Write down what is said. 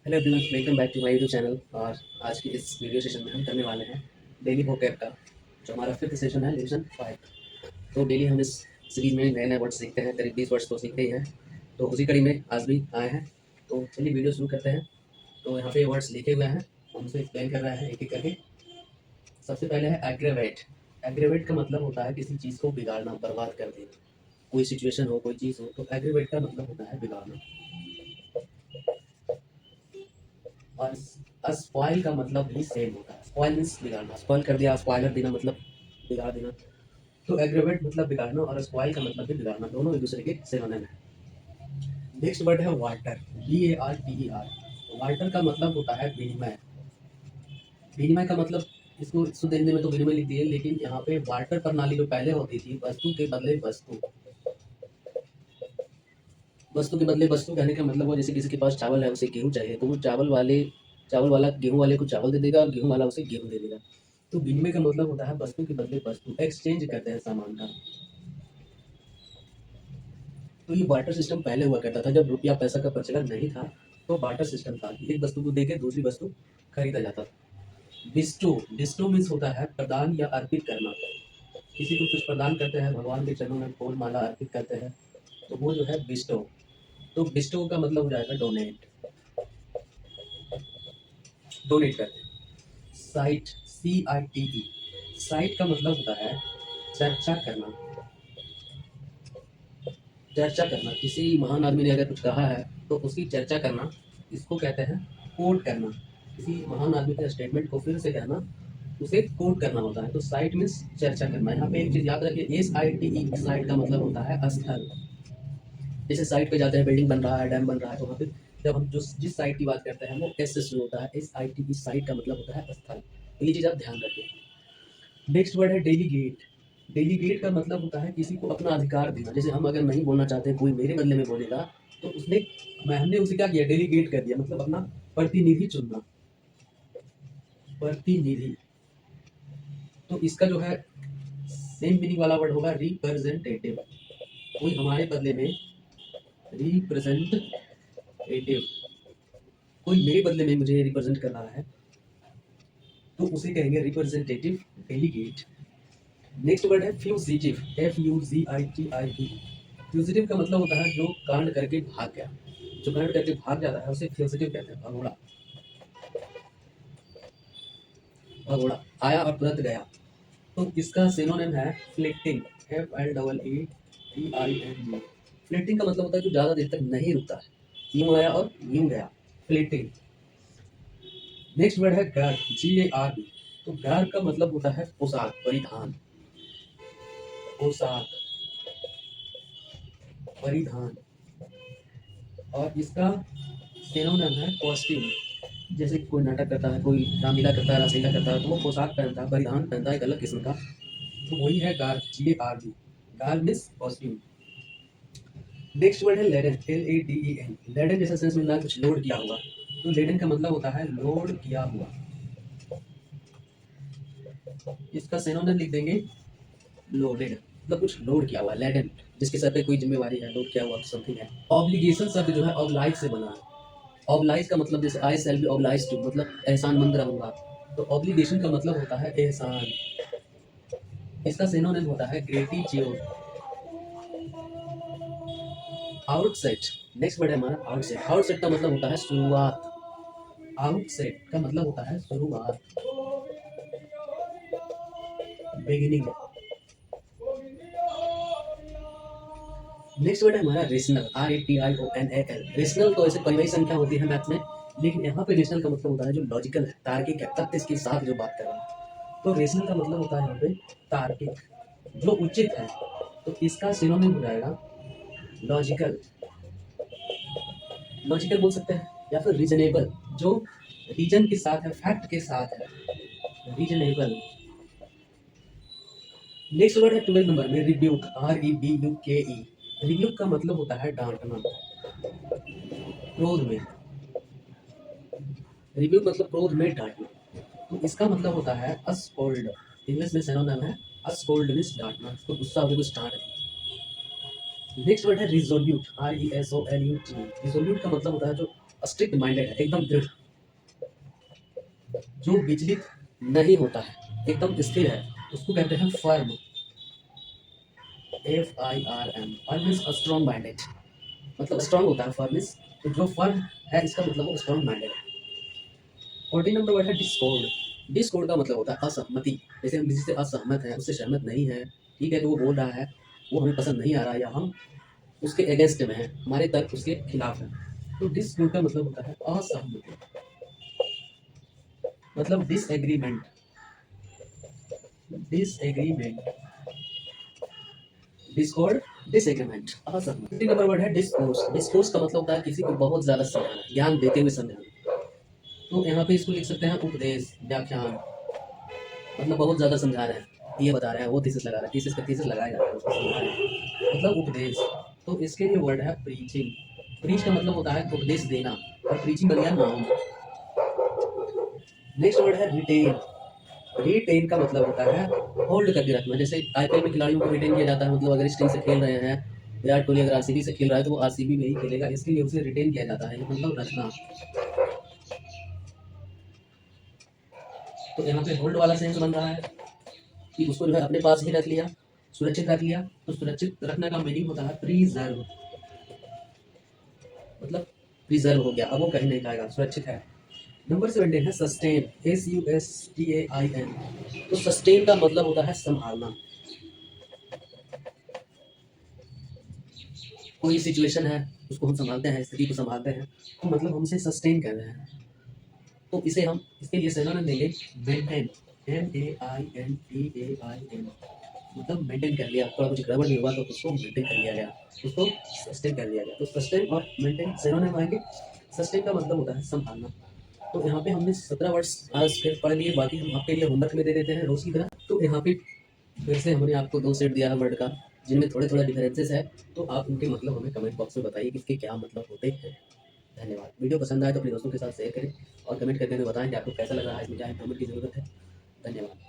Hello everyone, welcome back to my YouTube channel. और आज की इस वीडियो सेशन में हम करने वाले हैं डेली वोकैब का, जो हमारा फिफ्थ सेशन है, रिवीजन 5। तो डेली हम इस सीरीज में नए नए वर्ड्स सीखते हैं, करीब 20 वर्ड्स तो सीखते ही हैं। तो उसी कड़ी में आज भी आए हैं। तो चलिए वीडियो शुरू करते हैं। तो यहाँ पे वर्ड्स लिखे हुए हैं, हम उसे एक्सप्लेन कर रहे हैं एक एक करके। सबसे पहले है एग्रेवेट। एग्रेवेट का मतलब होता है किसी चीज़ को बिगाड़ना, बर्बाद कर देना। कोई सिचुएशन हो, कोई चीज़ हो, तो एग्रेवेट का मतलब होता है बिगाड़ना। और स्पॉइल का मतलब भी सेम होता है। स्पॉइल मीन्स बिगाड़ना, स्पॉइल कर दिया, स्पॉइलर देना मतलब बिगाड़ देना। तो एग्रेवेट मतलब बिगाड़ना और स्पॉइल का मतलब भी बिगाड़ना, दोनों एक दूसरे के सिनोनिम है। नेक्स्ट वर्ड है वाटर, VARTER। वाटर का मतलब होता है विनिमय। विनिमय का मतलब, इसको शुद्ध हिंदी में तो विनिमय लिख दिए, लेकिन यहाँ पे वाटर प्रणाली जो पहले होती थी, वस्तु के बदले वस्तु। वस्तु के बदले वस्तु कहने का मतलब वो, जैसे किसी के पास चावल है, उसे गेहूं चाहिए, तो वो चावल वाला गेहूं वाले को चावल दे देगा और गेहूं वाला उसे गेहूं दे देगा। तो विनिमय का मतलब होता है वस्तु के बदले वस्तु, एक्सचेंज करते हैं सामान का। तो ये बार्टर सिस्टम पहले हुआ करता था, जब रुपया पैसा का प्रचलन नहीं था। तो बार्टर सिस्टम था, एक वस्तु को देके दूसरी वस्तु खरीदा जाता था। डिस्टो, डिस्टो मीन्स होता है प्रदान या अर्पित करना। किसी को कुछ प्रदान करते हैं, भगवान के चरणों में फूल माला अर्पित करते हैं, तो वो जो है बिस्टो। तो बिस्टो का मतलब हो जाएगा डोनेट, डोनेट करते हैं। Site, CITE। साइट का मतलब होता है चर्चा करना। चर्चा करना, किसी महान आदमी ने अगर कुछ कहा है तो उसकी चर्चा करना, इसको कहते हैं कोट करना। किसी महान आदमी के स्टेटमेंट को फिर से कहना, उसे कोट करना होता है। तो साइट मीन्स चर्चा करना। यहाँ पे एक चीज याद रखिए, SITE, साइट का मतलब होता है स्थल। जैसे साइट पे जाते हैं, बिल्डिंग बन रहा है, डैम बन रहा है, तो वहाँ पे जब हम जिस साइट की बात करते हैं वो S से शुरू होता है। SITE, साइट का मतलब होता है स्थल। तो ये चीज आप ध्यान रखिए। नेक्स्ट वर्ड है डेलीगेट। डेलीगेट का मतलब होता है किसी को अपना अधिकार देना। जैसे हम अगर नहीं बोलना चाहते, कोई मेरे बदले में बोलेगा, तो हमने उसे क्या किया, डेलीगेट कर दिया, मतलब अपना प्रतिनिधि चुनना। प्रतिनिधि, तो इसका जो है सेम मीनिंग वाला वर्ड होगा रिप्रेजेंटेटिव। कोई हमारे बदले में, रिप्रेजेंटेटिव, कोई मेरे बदले में मुझे रिप्रेजेंट कर रहा है, तो उसे कहेंगे रिप्रेजेंटेटिव डेलीगेट। नेक्स्ट वर्ड है फ्यूजिटिव, FUZITIV। फ्यूजिटिव का मतलब होता है जो कांड करके भाग गया। जो कांड करके भाग जाता है उसे फ्यूजिटिव कहते हैं। भगोड़ा, भगोड़ा आया और तुरंत गया। तो इसका सिनोनिम है फ्लिक्टिंग, FLETTING। फ्लिक्टिंग का मतलब होता है जो ज्यादा देर तक नहीं रुकता है, यूं आया और यूं गया, फ्लिक्टिंग। नेक्स्ट वर्ड है गर्ब, GARB। तो गर्ब का मतलब होता है पोशाक, परिधान। पोशाक, परिधान। और इसका सिनोनिम है कॉस्ट्यूम। जैसे कोई नाटक करता है, कोई रामलीला करता है, रासलीला करता है, तो वो पोशाक पहनता है, परिधान पहनता है एक अलग किस्म का। तो वही है garb, GARB। Garb means costume. Next word है लेडन, LADEN। लेडन जैसा सेंस मिल रहा है, कुछ लोड किया हुआ। तो लेडन का मतलब होता है लोड किया हुआ। इसका सिनोनिम लिख देंगे लोडेड, मतलब कुछ लोड किया हुआ। लेडन, जिसके सर पे कोई जिम्मेवारी है, लोड किया हुआ समथिंग है। ऑब्लिगेशन शब्द जो है ऑब्लाइज से बना है। ऑब्लाइज का मतलब, जैसे आई शैल बी ऑब्लाइज टू, मतलब एहसानमंद रहूंगा। तो ऑब्लिगेशन का मतलब होता है एहसान। इसका सिनोनिम होता है ग्रेटिट्यूड। आउटसेट, नेक्स्ट वर्ड है हमारा आउटसेट। आउटसेट का मतलब होता है शुरुआत। आउटसेट का मतलब होता है शुरुआत, बिगिनिंग। नेक्स्ट वर्ड है हमारा रेशनल, RATIONAL। रेशनल तो ऐसे परिवाही संख्या होती है मैथ में, लेकिन यहाँ पे रेशनल का मतलब होता है जो लॉजिकल है, तार्किक है, तथ्य के साथ जो बात कर रहा है। तो रेशनल का मतलब होता है यहाँ पे तार्किक, जो उचित है। तो इसका सिनोनिम हो जाएगा लॉजिकल। लॉजिकल बोल सकते हैं, या फिर रीजनेबल, जो रीजन के साथ है, फैक्ट के साथ है, रीजनेबल। नेक्स्ट वर्ड है 12 नंबर में रिब्यूक, REBUKE। रिब्यूक का मतलब होता है डांटना, क्रोध में। रिब्यूक मतलब क्रोध में डांटना। तो इसका मतलब होता है अस्कोल्ड। इंग्लिश में सिनोनिम है अस्कोल्ड मींस डांटना, तो गुस्सा होकर कुछ डांट दिया। नेक्स्ट वर्ड है रिजोल्यूट, RESOLUT। रिजोल्यूट का मतलब होता है जो स्ट्रिक्ट माइंडेड है, एकदम दृढ़, जो विचलित नहीं होता है, एकदम स्थिर है, उसको कहते हैं firm. FIRM, firm means strong minded, मतलब स्ट्रॉन्ग होता है फर्म मीन्स, तो जो फर्म है इसका मतलब वो स्ट्रॉन्ग माइंडेड है। 14 नंबर वर्ड है डिस्कॉर्ड। डिस्कॉर्ड का मतलब होता है असहमति। जैसे हम किसी से असहमत हैं, उससे सहमत नहीं है, ठीक है, तो वो बोल रहा है, वो हमें पसंद नहीं आ रहा, या हम उसके अगेंस्ट में हैं, हमारे तर्क उसके खिलाफ है, तो डिस्कॉर्ड का मतलब होता है असहमति, मतलब डिसएग्रीमेंट। डिसएग्रीमेंट, डिस्कॉर्ड, डिसएग्रीमेंट, असहमति। नंबर वर्ड है डिस्कोर्स। डिस्कोर्स का मतलब होता है किसी को बहुत ज्यादा समझाना, ज्ञान देते हुए समझाना, तो यहाँ पे इसको लिख सकते हैं उपदेश, व्याख्यान, मतलब बहुत ज़्यादा समझा रहे हैं, ये बता रहे हैं, वो थीसिस लगा रहे हैं, थीसिस पे थीसिस लगाया जा रहा है, उसको समझा रहे हैं, मतलब उपदेश। तो इसके लिए वर्ड है प्रीचिंग। प्रीच का मतलब होता है उपदेश देना, और प्रीचिंग बन गया नाउन। नेक्स्ट वर्ड है रिटेन। रिटेन का मतलब होता है होल्ड करके रखना। जैसे IPL में खिलाड़ियों को रिटेन किया जाता है, मतलब अगर इस टीम से खेल रहे हैं, विराट कोहली अगर RCB से खेल रहा है तो वो RCB में ही खेलेगा, इसके लिए उसे रिटेन किया जाता है, मतलब रखना। तो यहाँ पे होल्ड वाला सेंस बन रहा है कि उसको जो है अपने पास ही रख लिया, सुरक्षित रख लिया। तो सुरक्षित रखने का मीनिंग होता है प्रिजर्व, मतलब प्रिजर्व हो गया, अब वो कहीं नहीं जाएगा, सुरक्षित है। नंबर 17 है सस्टेन। SUSTAIN। तो सस्टेन का मतलब होता है संभालना। कोई सिचुएशन है, उसको हम संभालते हैं, स्थिति को संभालते हैं, तो मतलब हम उसे सस्टेन कर रहे हैं। तो इसे हम, इसके लिए सिनोनिम देंगे मेंटेन। MAINTAIN, मतलब मेंटेन कर लिया, थोड़ा कुछ गड़बड़ भी हुआ तो उसको मेंटेन कर लिया गया, उसको सस्टेन कर लिया गया। तो सस्टेन और मेंटेन सिनोनिम आएंगे। सस्टेन का मतलब होता है संभालना। तो यहाँ पे हमने 17 वर्ड्स आज फिर पढ़ लिए, बाकी हम आपके लिए होमवर्क में दे देते हैं रोज की तरह। तो यहाँ पे फिर से हमने आपको 2 सेट दिया है वर्ड का, जिनमें थोड़े थोड़ा डिफरेंसेस है, तो आप उनके मतलब हमें कमेंट बॉक्स में बताइए कि इसके क्या मतलब होते हैं। धन्यवाद। वीडियो पसंद आए तो अपने दोस्तों के साथ शेयर करें, और कमेंट करके हमें बताएं कि आपको कैसा लग रहा है, इसमें क्या इम्प्रूवमेंट की जरूरत है। धन्यवाद।